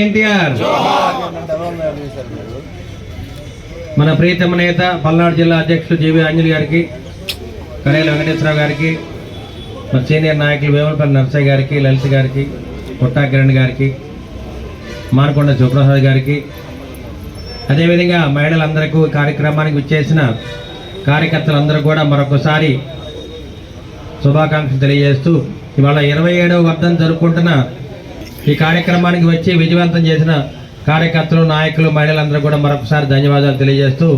ఎన్టీఆర్. మన ప్రీతమ నేత పల్నాడు జిల్లా అధ్యక్షులు జీవి ఆంజలి గారికి, కరేల వెంకటేశ్వరరావు గారికి, మన సీనియర్ నాయకులు వేమలపల్లి నర్సయ్య గారికి, లలిత గారికి, కొట్టా కిరణ్ గారికి, మానకొండ శివప్రసాద్ గారికి, అదేవిధంగా మహిళలందరికీ కార్యక్రమానికి విచ్చేసిన కార్యకర్తలందరూ కూడా మరొకసారి శుభాకాంక్షలు తెలియజేస్తూ ఇవాళ 27వ వర్ధంతి జరుపుకుంటున్న ఈ కార్యక్రమానికి వచ్చి విజయవంతం చేసిన కార్యకర్తలు, నాయకులు, మహిళలందరూ కూడా మరొకసారి ధన్యవాదాలు తెలియజేస్తూ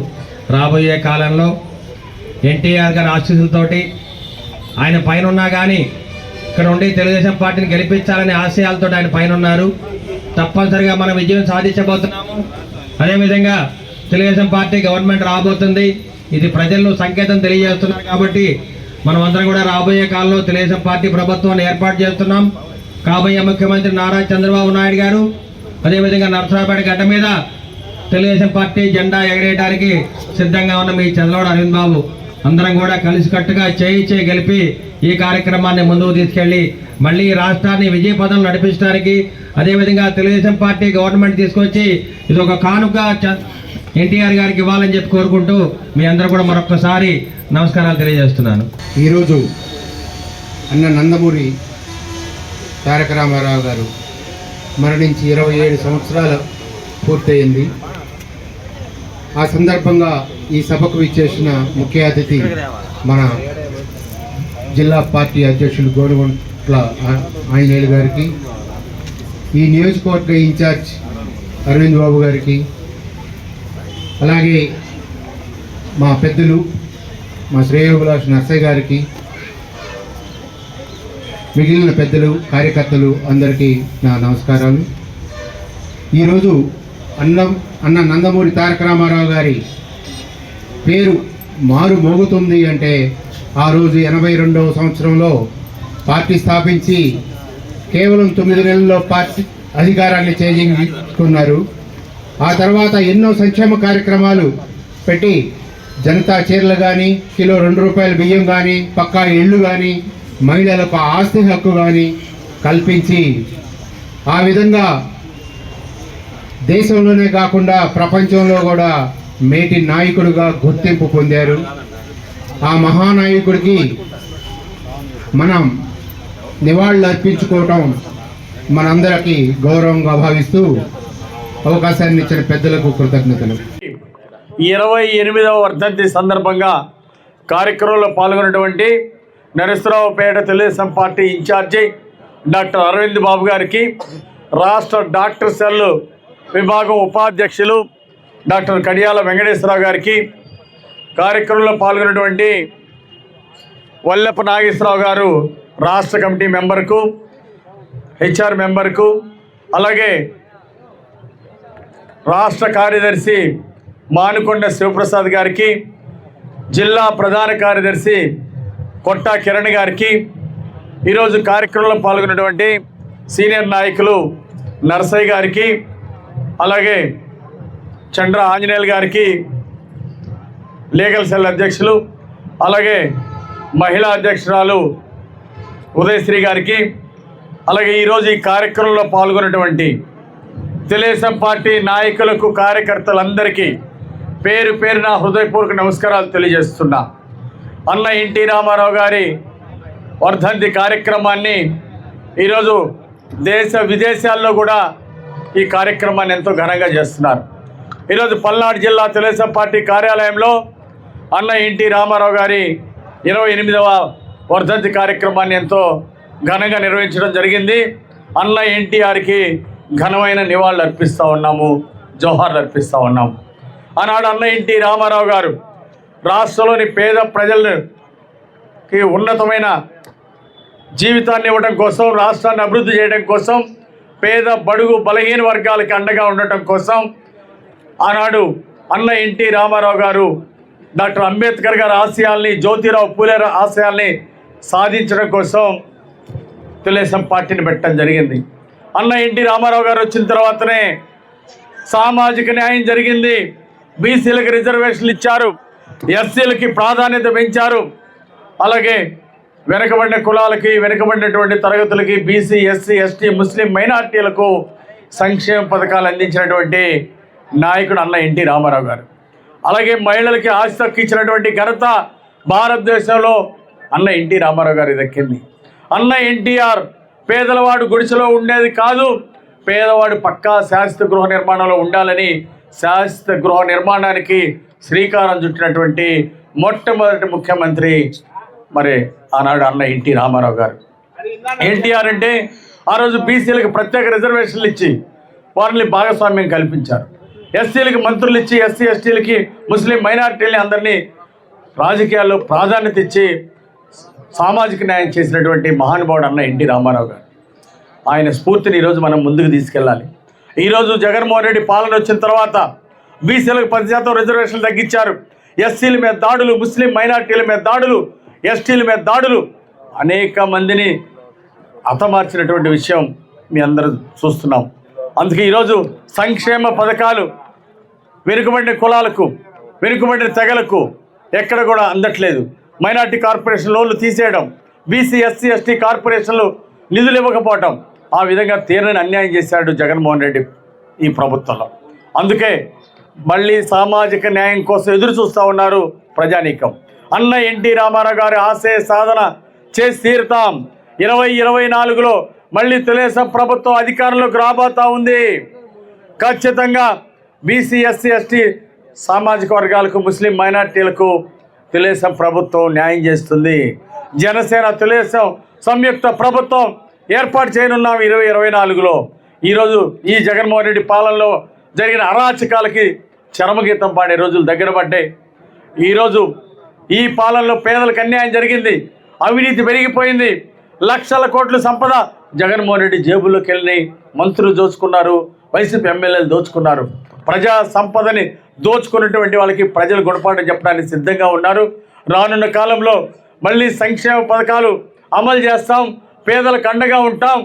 రాబోయే కాలంలో ఎన్టీఆర్ గారి ఆశీస్సులతోటి ఆయన పైన ఉన్నా కానీ ఇక్కడ ఉండి తెలుగుదేశం పార్టీని గెలిపించాలనే ఆశయాలతో ఆయన పైన ఉన్నారు. తప్పనిసరిగా మనం విజయం సాధించబోతున్నాము. అదేవిధంగా తెలుగుదేశం పార్టీ గవర్నమెంట్ రాబోతుంది. ఇది ప్రజల్లో సంకేతం తెలియజేస్తున్నారు. కాబట్టి మనం అందరం కూడా రాబోయే కాలంలో తెలుగుదేశం పార్టీ ప్రభుత్వాన్ని ఏర్పాటు చేస్తున్నాం. కాబోయే ముఖ్యమంత్రి నారా చంద్రబాబు నాయుడు గారు అదేవిధంగా నరసరావుపేట గడ్డ మీద తెలుగుదేశం పార్టీ జెండా ఎగరేయడానికి సిద్ధంగా ఉన్న మీ చంద్రబాబు అరవింద్ బాబు అందరం కూడా కలిసికట్టుగా చేయి గెలిపి ఈ కార్యక్రమాన్ని ముందుకు తీసుకెళ్లి మళ్ళీ రాష్ట్రాన్ని విజయపథం నడిపించడానికి, అదేవిధంగా తెలుగుదేశం పార్టీ గవర్నమెంట్ తీసుకొచ్చి ఇది ఒక కానుక ఎన్టీఆర్ గారికి ఇవ్వాలని చెప్పి కోరుకుంటూ మీ అందరూ కూడా మరొకసారి నమస్కారాలు తెలియజేస్తున్నాను. ఈరోజు అన్న నందమూరి తారక రామారావు గారు మరణించి 27 సంవత్సరాలు పూర్తయింది. ఆ సందర్భంగా ఈ సభకు విచ్చేసిన ముఖ్య అతిథి మన జిల్లా పార్టీ అధ్యక్షులు గోనుగుంట్ల ఆంజనేయులు గారికి, ఈ నియోజకవర్గ ఇన్ఛార్జ్ అరవింద్ బాబు గారికి, అలాగే మా పెద్దలు మా శ్రేయోభిలాష్ నర్సయ్య గారికి, మిగిలిన పెద్దలు, కార్యకర్తలు అందరికీ నా నమస్కారాలు. ఈరోజు అన్న నందమూరి తారక రామారావు గారి పేరు మారు మోగుతుంది అంటే ఆ రోజు 82వ సంవత్సరంలో పార్టీ స్థాపించి కేవలం 9 నెలల్లో పార్టీ అధికారాన్ని చేజించుకున్నారు. ఆ తర్వాత ఎన్నో సంక్షేమ కార్యక్రమాలు పెట్టి జనతా చీరలు కానీ, కిలో 2 రూపాయల బియ్యం కానీ, పక్కా ఇళ్ళు కానీ, మహిళలకు ఆస్తి హక్కు కానీ కల్పించి ఆ విధంగా దేశంలోనే కాకుండా ప్రపంచంలో కూడా మేటి నాయకుడిగా గుర్తింపు పొందారు. ఆ మహానాయకుడికి మనం నివాళులు అర్పించుకోవటం మనందరికీ గౌరవంగా భావిస్తూ అవకాశాన్ని ఇచ్చిన పెద్దలకు కృతజ్ఞతలు. 28వ వర్ధంతి సందర్భంగా కార్యక్రమంలో పాల్గొన్నటువంటి Narasaraopet Telugu Desam party in charge doctor Aravind Babu గారికి, రాష్ట్ర డాక్టర్ సెల్ విభాగం ఉపాధ్యక్షులు డాక్టర్ కడియాల వెంకటేశ్వరరావు గారికి, కార్యక్రమంలో పాల్గొన్నటువంటి వల్లెప్ప నాగేశ్వరరావు గారు రాష్ట్ర కమిటీ మెంబర్కు, హెచ్ఆర్ మెంబర్కు, అలాగే రాష్ట్ర కార్యదర్శి మానుకొండ శివప్రసాద్ గారికి, జిల్లా ప్రధాన కార్యదర్శి కొట్టా కిరణ్ గారికి, ఈరోజు కార్యక్రమంలో పాల్గొన్నటువంటి సీనియర్ నాయకులు నర్సయ్య గారికి, అలాగే చంద్ర ఆంజనేయులు గారికి, లీగల్ సెల్ అధ్యక్షులు, అలాగే మహిళా అధ్యక్షురాలు ఉదయశ్రీ గారికి, అలాగే ఈరోజు ఈ కార్యక్రమంలో పాల్గొన్నటువంటి తెలుగుదేశం పార్టీ నాయకులకు, కార్యకర్తలందరికీ పేరు పేరున హృదయపూర్వక నమస్కారాలు తెలియజేస్తున్నా. అన్న ఎన్టీ రామారావు గారి వర్ధంతి కార్యక్రమాన్ని ఈరోజు దేశ విదేశాల్లో కూడా ఈ కార్యక్రమాన్ని ఎంతో ఘనంగా చేస్తున్నారు. ఈరోజు పల్నాడు జిల్లా తెలుగుదేశం పార్టీ కార్యాలయంలో అన్న ఎన్టీ రామారావు గారి 28వ వర్ధంతి కార్యక్రమాన్ని ఎంతో ఘనంగా నిర్వహించడం జరిగింది. అన్న ఎన్టీఆర్కి ఘనమైన నివాళులు అర్పిస్తూ ఉన్నాము, జోహార్లు అర్పిస్తూ ఉన్నాము. ఆనాడు అన్న ఎన్టీ రామారావు గారు రాష్ట్రంలోని పేద ప్రజలకి ఉన్నతమైన జీవితాన్ని ఇవ్వడం కోసం, రాష్ట్రాన్ని అభివృద్ధి చేయడం కోసం, పేద బడుగు బలహీన వర్గాలకి అండగా ఉండటం కోసం ఆనాడు అన్న ఎన్టీ రామారావు గారు డాక్టర్ అంబేద్కర్ గారి ఆశయాల్ని, జ్యోతిరావు పూలే ఆశయాల్ని సాధించడం కోసం తెలుగుదేశం పార్టీని పెట్టడం జరిగింది. అన్న ఎన్టీ రామారావు గారు వచ్చిన తర్వాతనే సామాజిక న్యాయం జరిగింది. బీసీలకు రిజర్వేషన్లు ఇచ్చారు, ఎస్సీలకి ప్రాధాన్యత పెంచారు, అలాగే వెనుకబడిన కులాలకి, వెనుకబడినటువంటి తరగతులకి, బీసీ, ఎస్సీ, ఎస్టీ, ముస్లిం మైనార్టీలకు సంక్షేమ పథకాలు అందించినటువంటి నాయకుడు అన్న ఎన్టీ రామారావు గారు. అలాగే మహిళలకి ఆస్తి హక్కు ఇచ్చినటువంటి ఘనత భారతదేశంలో అన్న ఎన్టీ రామారావు గారి దక్కింది. అన్న ఎన్టీఆర్ పేదలవాడు గుడిసెలో ఉండేది కాదు, పేదవాడు పక్కా శాశ్వత గృహ నిర్మాణంలో ఉండాలని శాశ్వత గృహ నిర్మాణానికి శ్రీకారం చుట్టినటువంటి మొట్టమొదటి ముఖ్యమంత్రి మరి ఆనాడు అన్న ఎన్టీ రామారావు గారు. ఎన్టీఆర్ అంటే ఆ రోజు బీసీలకు ప్రత్యేక రిజర్వేషన్లు ఇచ్చి వారిని భాగస్వామ్యం కల్పించారు. ఎస్సీలకి మంత్రులు ఇచ్చి ఎస్సీ ఎస్టీలకి ముస్లిం మైనారిటీలని అందరినీ రాజకీయాల్లో ప్రాధాన్యత ఇచ్చి సామాజిక న్యాయం చేసినటువంటి మహానుభావుడు అన్న ఎన్టీ రామారావు గారు. ఆయన స్ఫూర్తిని ఈరోజు మనం ముందుకు తీసుకెళ్ళాలి. ఈరోజు జగన్మోహన్ రెడ్డి పాలన వచ్చిన తర్వాత బీసీలకు 10% రిజర్వేషన్లు తగ్గించారు. ఎస్సీల మీద దాడులు, ముస్లిం మైనారిటీల మీద దాడులు, ఎస్టీల మీద దాడులు, అనేక మందిని హతమార్చినటువంటి విషయం మీ అందరూ చూస్తున్నాం. అందుకే ఈరోజు సంక్షేమ పథకాలు వెనుకబడిన కులాలకు, వెనుకబడిన తెగలకు ఎక్కడ కూడా అందట్లేదు. మైనార్టీ కార్పొరేషన్ లోన్లు తీసేయడం, బీసీ ఎస్సీ ఎస్టీ కార్పొరేషన్లు నిధులు ఇవ్వకపోవటం, ఆ విధంగా తీరని అన్యాయం చేశాడు జగన్మోహన్ రెడ్డి ఈ ప్రభుత్వంలో. అందుకే మళ్ళీ సామాజిక న్యాయం కోసం ఎదురు చూస్తూ ఉన్నారు ప్రజానీకం. అన్న ఎన్టీ రామారావు గారి ఆశయ సాధన చేసి తీరుతాం. 2024లో మళ్ళీ తెలుగుదేశం ప్రభుత్వం అధికారంలోకి రాబోతూ ఉంది. ఖచ్చితంగా బీసీ ఎస్సీ ఎస్టీ సామాజిక వర్గాలకు, ముస్లిం మైనార్టీలకు తెలుగుదేశం ప్రభుత్వం న్యాయం చేస్తుంది. జనసేన తెలుగుదేశం సంయుక్త ప్రభుత్వం ఏర్పాటు చేయనున్నాం 2024లో. ఈరోజు ఈ జగన్మోహన్ రెడ్డి పాలనలో జరిగిన అరాచకాలకి చరమగీతం పాడే రోజులు దగ్గర పడ్డాయి. ఈరోజు ఈ పాలనలో పేదలకు అన్యాయం జరిగింది, అవినీతి పెరిగిపోయింది, లక్షల కోట్ల సంపద జగన్మోహన్ రెడ్డి జేబుల్లోకి వెళ్ళి మంత్రులు దోచుకున్నారు, వైసీపీ ఎమ్మెల్యేలు దోచుకున్నారు. ప్రజా సంపదని దోచుకున్నటువంటి వాళ్ళకి ప్రజలు గుణపాఠం చెప్పడానికి సిద్ధంగా ఉన్నారు. రానున్న కాలంలో మళ్ళీ సంక్షేమ పథకాలు అమలు చేస్తాం, పేదలకు అండగా ఉంటాం.